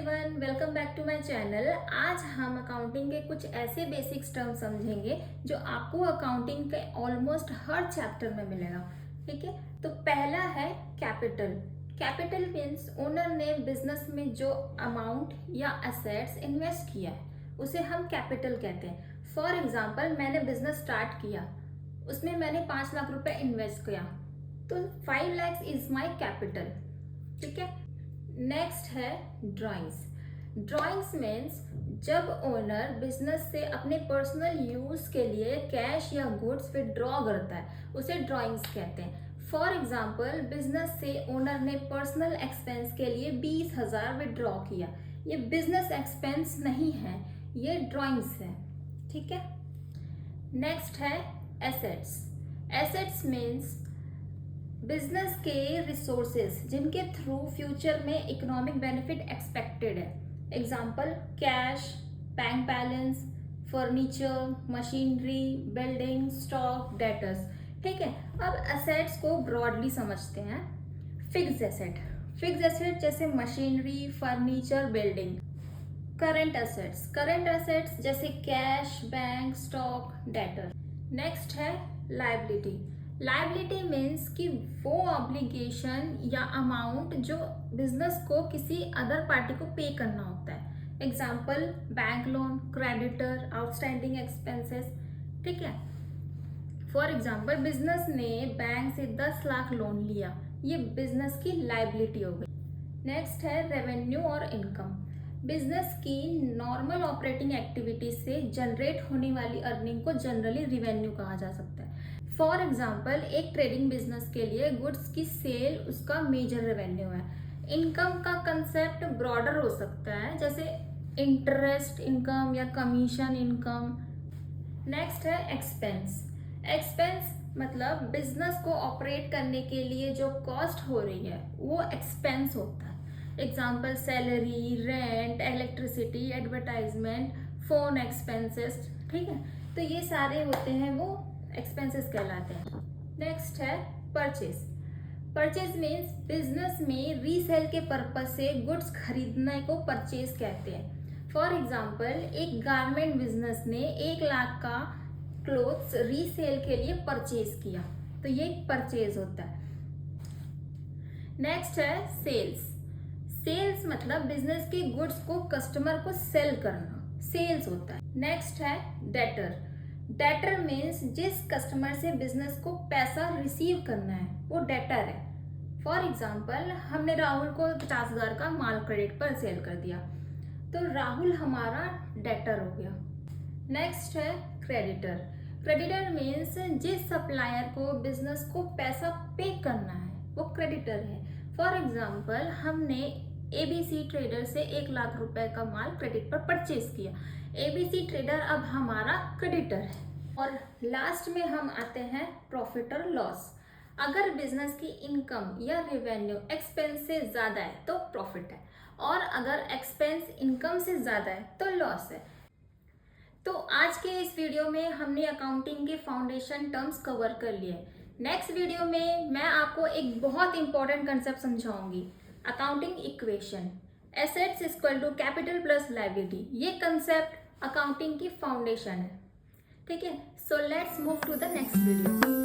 Everyone, welcome back to my channel. आज हम accounting के कुछ ऐसे बेसिक्स टर्म समझेंगे जो आपको अकाउंटिंग के ऑलमोस्ट हर चैप्टर में मिलेगा। ठीक है, तो पहला है कैपिटल। कैपिटल मीन्स ओनर ने बिजनेस में जो अमाउंट या असेट्स इन्वेस्ट किया है उसे हम कैपिटल कहते हैं। फॉर एग्जाम्पल, मैंने बिजनेस स्टार्ट किया, उसमें मैंने 5 लाख रुपए इन्वेस्ट किया, तो 5 लाख इज माई कैपिटल। ठीक है, नेक्स्ट है ड्राइंग्स। ड्राइंग्स मीन्स जब ओनर बिजनेस से अपने पर्सनल यूज के लिए कैश या गुड्स विड्रॉ करता है उसे ड्राइंग्स कहते हैं। फॉर एग्जाम्पल, बिजनेस से ओनर ने पर्सनल एक्सपेंस के लिए 20,000 विड्रॉ किया, ये बिजनेस एक्सपेंस नहीं है, ये ड्राइंग्स है। ठीक है, नेक्स्ट है एसेट्स। एसेट्स मीन्स बिजनेस के रिसोर्सेज जिनके थ्रू फ्यूचर में इकोनॉमिक बेनिफिट एक्सपेक्टेड है। Example, cash, bank balance, furniture, machinery, building, stock, debtors. ठीक है, अब एसेट्स को ब्रॉडली समझते हैं। फिक्स्ड एसेट, फिक्स्ड एसेट जैसे machinery, furniture, building. Current assets, current assets जैसे cash, bank, stock, debtor. Next है लायबिलिटी। लायबिलिटी मीन्स कि वो ऑब्लिगेशन या अमाउंट जो बिजनेस को किसी अदर पार्टी को पे करना होता है। Example, bank loan, creditor, outstanding expenses. ठीक है, फॉर एग्जाम्पल, बिजनेस ने बैंक से 10 लाख लोन लिया, ये बिजनेस की लायबिलिटी हो गई। नेक्स्ट है रेवेन्यू और इनकम। बिजनेस की नॉर्मल ऑपरेटिंग एक्टिविटी से जनरेट होने वाली अर्निंग को जनरली रिवेन्यू कहा जा सकता है। फॉर एग्जाम्पल, एक ट्रेडिंग बिजनेस के लिए गुड्स की सेल उसका मेजर रेवेन्यू है। इनकम का कंसेप्ट ब्रॉडर हो सकता है, जैसे इंटरेस्ट इनकम या कमीशन इनकम। नेक्स्ट है एक्सपेंस। एक्सपेंस मतलब बिजनेस को ऑपरेट करने के लिए जो कॉस्ट हो रही है वो एक्सपेंस होता है। Example, salary, rent, electricity, advertisement, phone expenses. ठीक है, तो ये सारे होते हैं वो एक्सपेंसेस कहलाते हैं। नेक्स्ट है परचेज। परचेज मीन्स बिजनेस में रीसेल के पर्पज से गुड्स खरीदने को परचेज कहते हैं। फॉर एग्जाम्पल, एक गारमेंट बिजनेस ने 1 लाख का क्लोथ्स रीसेल के लिए परचेज किया, तो ये परचेज होता है। नेक्स्ट है सेल्स। सेल्स मतलब बिजनेस के गुड्स को कस्टमर को सेल करना, सेल्स होता है। नेक्स्ट है डेटर। डेटर मीन्स जिस कस्टमर से बिजनेस को पैसा रिसीव करना है वो डेटर है। फॉर एग्जाम्पल, हमने राहुल को 50,000 का माल क्रेडिट पर सेल कर दिया, तो राहुल हमारा डेटर हो गया। नेक्स्ट है क्रेडिटर। क्रेडिटर मीन्स जिस सप्लायर को बिजनेस को पैसा पे करना है वो क्रेडिटर है। फॉर एग्जाम्पल, हमने एबीसी ट्रेडर से 1 लाख रुपए का माल क्रेडिट पर परचेज किया, एबीसी ट्रेडर अब हमारा क्रेडिटर है। और लास्ट में हम आते हैं प्रॉफिट और लॉस। अगर बिजनेस की इनकम या रेवेन्यू एक्सपेंस से ज्यादा है तो प्रॉफिट है, और अगर एक्सपेंस इनकम से ज्यादा है तो लॉस है। तो आज के इस वीडियो में हमने अकाउंटिंग के फाउंडेशन टर्म्स कवर कर लिए। नेक्स्ट वीडियो में मैं आपको एक बहुत इंपॉर्टेंट कंसेप्ट समझाऊंगी, accounting equation. Assets equal to capital plus liability, ये कंसेप्ट अकाउंटिंग की फाउंडेशन है। ठीक है, so let's move to the next video.